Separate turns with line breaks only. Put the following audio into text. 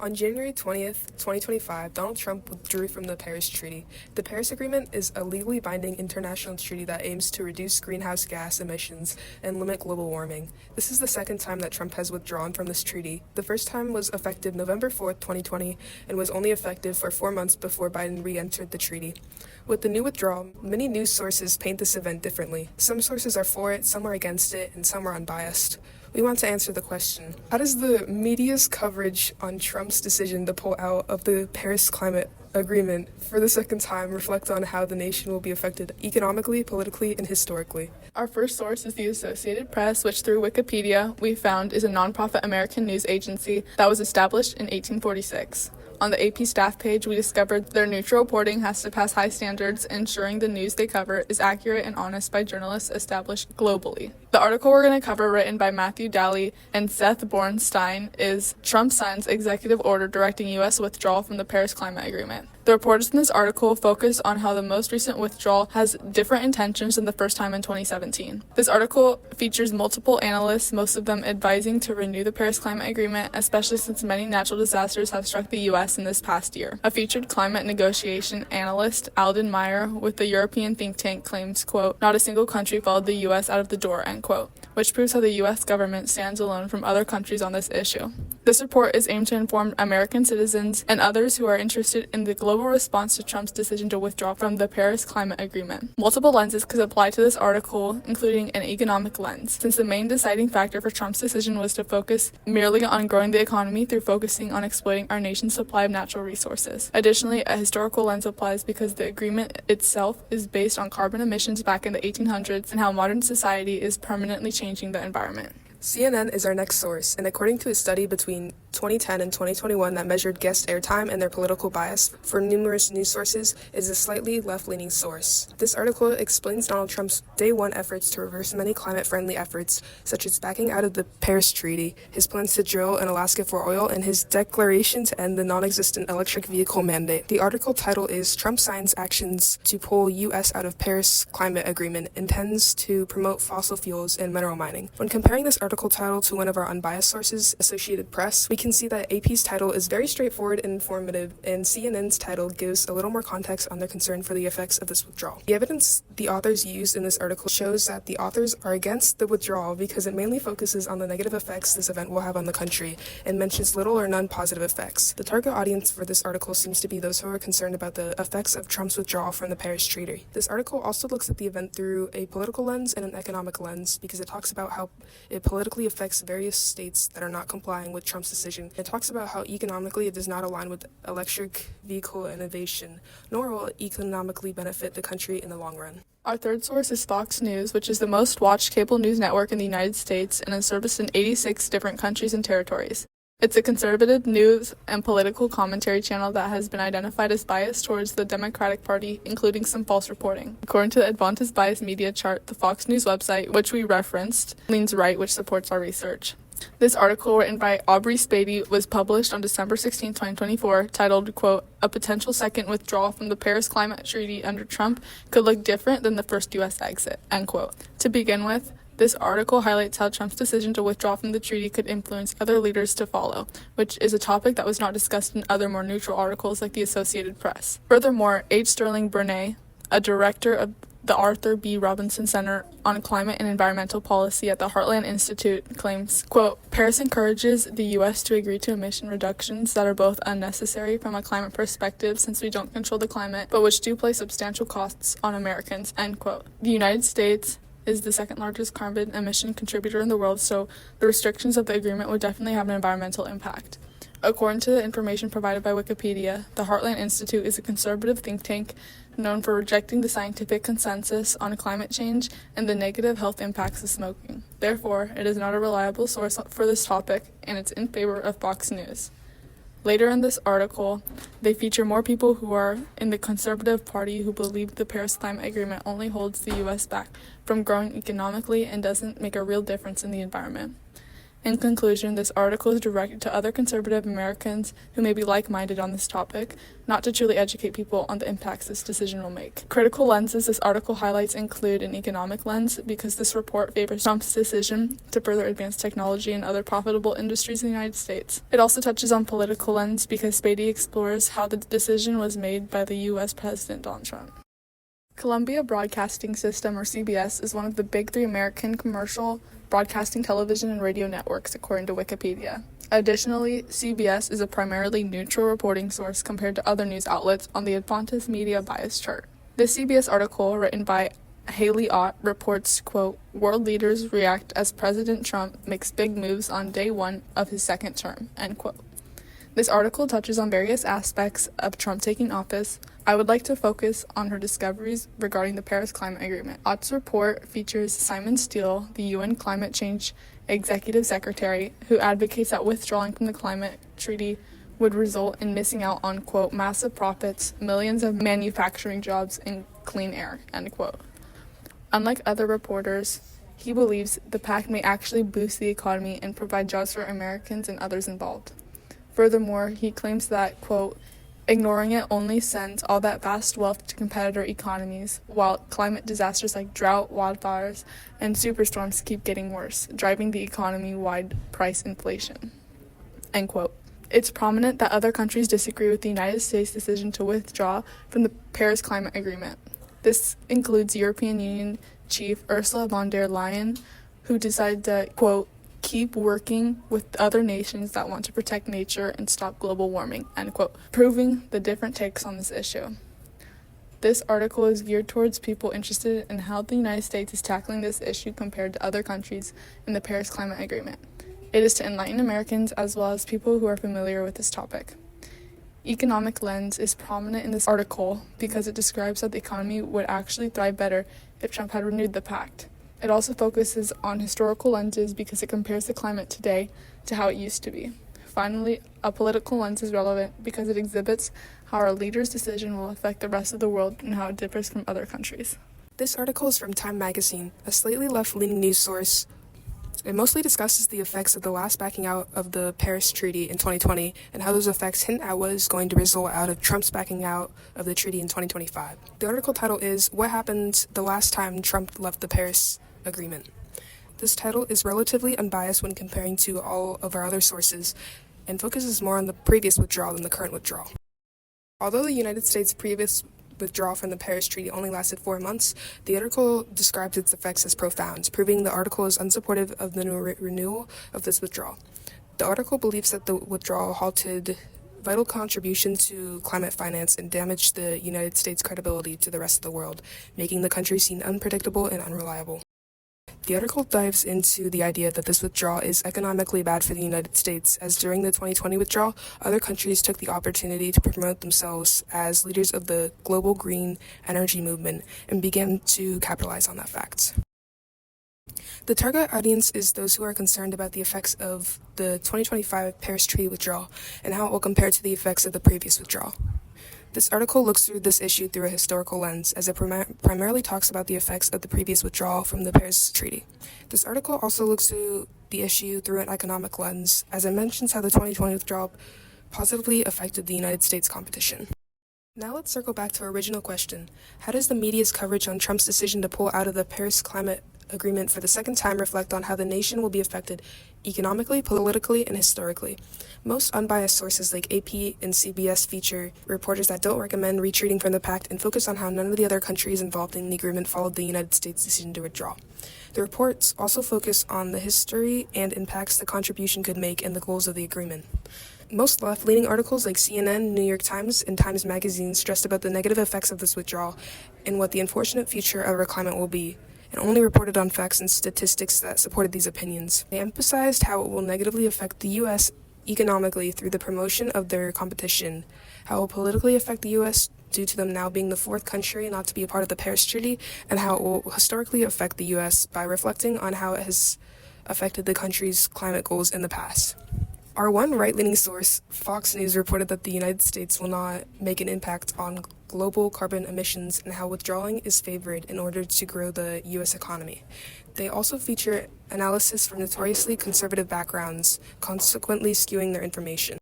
On January 20th, 2025, Donald Trump withdrew from the Paris Treaty. The Paris Agreement is a legally binding international treaty that aims to reduce greenhouse gas emissions and limit global warming. This is the second time that Trump has withdrawn from this treaty. The first time was effective November 4th, 2020, and was only effective for 4 months before Biden re-entered the treaty. With the new withdrawal, many news sources paint this event differently. Some sources are for it, some are against it, and some are unbiased. We want to answer the question: how does the media's coverage on Trump's decision to pull out of the Paris Climate Agreement for the second time reflect on how the nation will be affected economically, politically, and historically?
Our first source is the Associated Press, which through Wikipedia we found is a nonprofit American news agency that was established in 1846. On the AP staff page, we discovered their neutral reporting has to pass high standards, ensuring the news they cover is accurate and honest by journalists established globally. The article we're going to cover, written by Matthew Daly and Seth Bornstein, is Trump signs executive order directing U.S. withdrawal from the Paris Climate Agreement. The reporters in this article focus on how the most recent withdrawal has different intentions than the first time in 2017. This article features multiple analysts, most of them advising to renew the Paris Climate Agreement, especially since many natural disasters have struck the U.S. in this past year. A featured climate negotiation analyst, Alden Meyer, with the European think tank, claims, quote, "Not a single country followed the U.S. out of the door," end quote, which proves how the U.S. government stands alone from other countries on this issue. This report is aimed to inform American citizens and others who are interested in the global response to Trump's decision to withdraw from the Paris Climate Agreement. Multiple lenses could apply to this article, including an economic lens, since the main deciding factor for Trump's decision was to focus merely on growing the economy through focusing on exploiting our nation's supply of natural resources. Additionally, a historical lens applies because the agreement itself is based on carbon emissions back in the 1800s and how modern society is permanently changing the environment.
CNN is our next source, and according to a study between 2010 and 2021 that measured guest airtime and their political bias for numerous news sources, is a slightly left-leaning source. This article explains Donald Trump's day one efforts to reverse many climate-friendly efforts, such as backing out of the Paris Treaty, his plans to drill in Alaska for oil, and his declaration to end the non-existent electric vehicle mandate. The article title is Trump Signs Actions to Pull U.S. Out of Paris Climate Agreement, Intends to Promote Fossil Fuels and Mineral Mining. When comparing this article title to one of our unbiased sources, Associated Press, we can see that AP's title is very straightforward and informative, and CNN's title gives a little more context on their concern for the effects of this withdrawal. The evidence the authors used in this article shows that the authors are against the withdrawal because it mainly focuses on the negative effects this event will have on the country and mentions little or none positive effects. The target audience for this article seems to be those who are concerned about the effects of Trump's withdrawal from the Paris Treaty. This article also looks at the event through a political lens and an economic lens because it talks about how it politically affects various states that are not complying with Trump's decision. It talks about how economically it does not align with electric vehicle innovation, nor will it economically benefit the country in the long run.
Our third source is Fox News, which is the most watched cable news network in the United States and is serviced in 86 different countries and territories. It's a conservative news and political commentary channel that has been identified as biased towards the Democratic Party, including some false reporting. According to the Advantage Bias Media Chart, the Fox News website, which we referenced, leans right, which supports our research. This article, written by Aubrey Spady, was published on December 16, 2024, titled, quote, "A potential second withdrawal from the Paris Climate Treaty under Trump could look different than the first U.S. exit," end quote. To begin with, this article highlights how Trump's decision to withdraw from the treaty could influence other leaders to follow, which is a topic that was not discussed in other more neutral articles like the Associated Press. Furthermore, H. Sterling Burnett, a director of the Arthur B. Robinson Center on Climate and Environmental Policy at the Heartland Institute, claims, quote, "Paris encourages the U.S. to agree to emission reductions that are both unnecessary from a climate perspective since we don't control the climate, but which do place substantial costs on Americans," end quote. The United States is the second largest carbon emission contributor in the world, so the restrictions of the agreement would definitely have an environmental impact. According to the information provided by Wikipedia, the Heartland Institute is a conservative think tank known for rejecting the scientific consensus on climate change and the negative health impacts of smoking. Therefore, it is not a reliable source for this topic, and it's in favor of Fox News. Later in this article, they feature more people who are in the Conservative Party who believe the Paris Climate Agreement only holds the U.S. back from growing economically and doesn't make a real difference in the environment. In conclusion, this article is directed to other conservative Americans who may be like-minded on this topic, not to truly educate people on the impacts this decision will make. Critical lenses this article highlights include an economic lens, because this report favors Trump's decision to further advance technology and other profitable industries in the United States. It also touches on political lens, because Spady explores how the decision was made by the U.S. President Donald Trump. Columbia Broadcasting System, or CBS, is one of the big three American commercial broadcasting television and radio networks, according to Wikipedia. Additionally, CBS is a primarily neutral reporting source compared to other news outlets on the Advantis Media Bias Chart. This CBS article, written by Haley Ott, reports, quote, "World leaders react as President Trump makes big moves on day one of his second term," end quote. This article touches on various aspects of Trump taking office. I would like to focus on her discoveries regarding the Paris Climate Agreement. Ott's report features Simon Steele, the UN Climate Change Executive Secretary, who advocates that withdrawing from the climate treaty would result in missing out on, quote, "massive profits, millions of manufacturing jobs, and clean air," end quote. Unlike other reporters, he believes the pact may actually boost the economy and provide jobs for Americans and others involved. Furthermore, he claims that, quote, "ignoring it only sends all that vast wealth to competitor economies, while climate disasters like drought, wildfires, and superstorms keep getting worse, driving the economy-wide price inflation," end quote. It's prominent that other countries disagree with the United States' decision to withdraw from the Paris Climate Agreement. This includes European Union Chief Ursula von der Leyen, who decided to, quote, "keep working with other nations that want to protect nature and stop global warming," end quote, proving the different takes on this issue. This article is geared towards people interested in how the United States is tackling this issue compared to other countries in the Paris Climate Agreement. It is to enlighten Americans as well as people who are familiar with this topic. Economic lens is prominent in this article because it describes how the economy would actually thrive better if Trump had renewed the pact. It also focuses on historical lenses because it compares the climate today to how it used to be. Finally, a political lens is relevant because it exhibits how our leaders' decision will affect the rest of the world and how it differs from other countries.
This article is from Time magazine, a slightly left-leaning news source. It mostly discusses the effects of the last backing out of the Paris Treaty in 2020 and how those effects hint at what is going to result out of Trump's backing out of the treaty in 2025. The article title is "What Happened the Last Time Trump Left the Paris Agreement." This title is relatively unbiased when comparing to all of our other sources and focuses more on the previous withdrawal than the current withdrawal. Although the United States' previous withdrawal from the Paris Treaty only lasted 4 months, the article describes its effects as profound, proving the article is unsupportive of the renewal of this withdrawal. The article believes that the withdrawal halted vital contribution to climate finance and damaged the United States' credibility to the rest of the world, making the country seem unpredictable and unreliable. The article dives into the idea that this withdrawal is economically bad for the United States, as during the 2020 withdrawal, other countries took the opportunity to promote themselves as leaders of the global green energy movement and began to capitalize on that fact. The target audience is those who are concerned about the effects of the 2025 Paris Treaty withdrawal and how it will compare to the effects of the previous withdrawal. This article looks through this issue through a historical lens, as it primarily talks about the effects of the previous withdrawal from the Paris Treaty. This article also looks through the issue through an economic lens, as it mentions how the 2020 withdrawal positively affected the United States competition. Now let's circle back to our original question. How does the media's coverage on Trump's decision to pull out of the Paris Climate Agreement for the second time reflect on how the nation will be affected economically, politically, and historically? Most unbiased sources like AP and CBS feature reporters that don't recommend retreating from the pact and focus on how none of the other countries involved in the agreement followed the United States' decision to withdraw. The reports also focus on the history and impacts the contribution could make and the goals of the agreement. Most left-leaning articles like CNN, New York Times, and Times Magazine stressed about the negative effects of this withdrawal and what the unfortunate future of our climate will be, and only reported on facts and statistics that supported these opinions. They emphasized how it will negatively affect the U.S. economically through the promotion of their competition, how it will politically affect the U.S. due to them now being the fourth country not to be a part of the Paris Treaty, and how it will historically affect the U.S. by reflecting on how it has affected the country's climate goals in the past. Our one right-leaning source, Fox News, reported that the United States will not make an impact on global carbon emissions and how withdrawing is favored in order to grow the U.S. economy. They also feature analysis from notoriously conservative backgrounds, consequently skewing their information.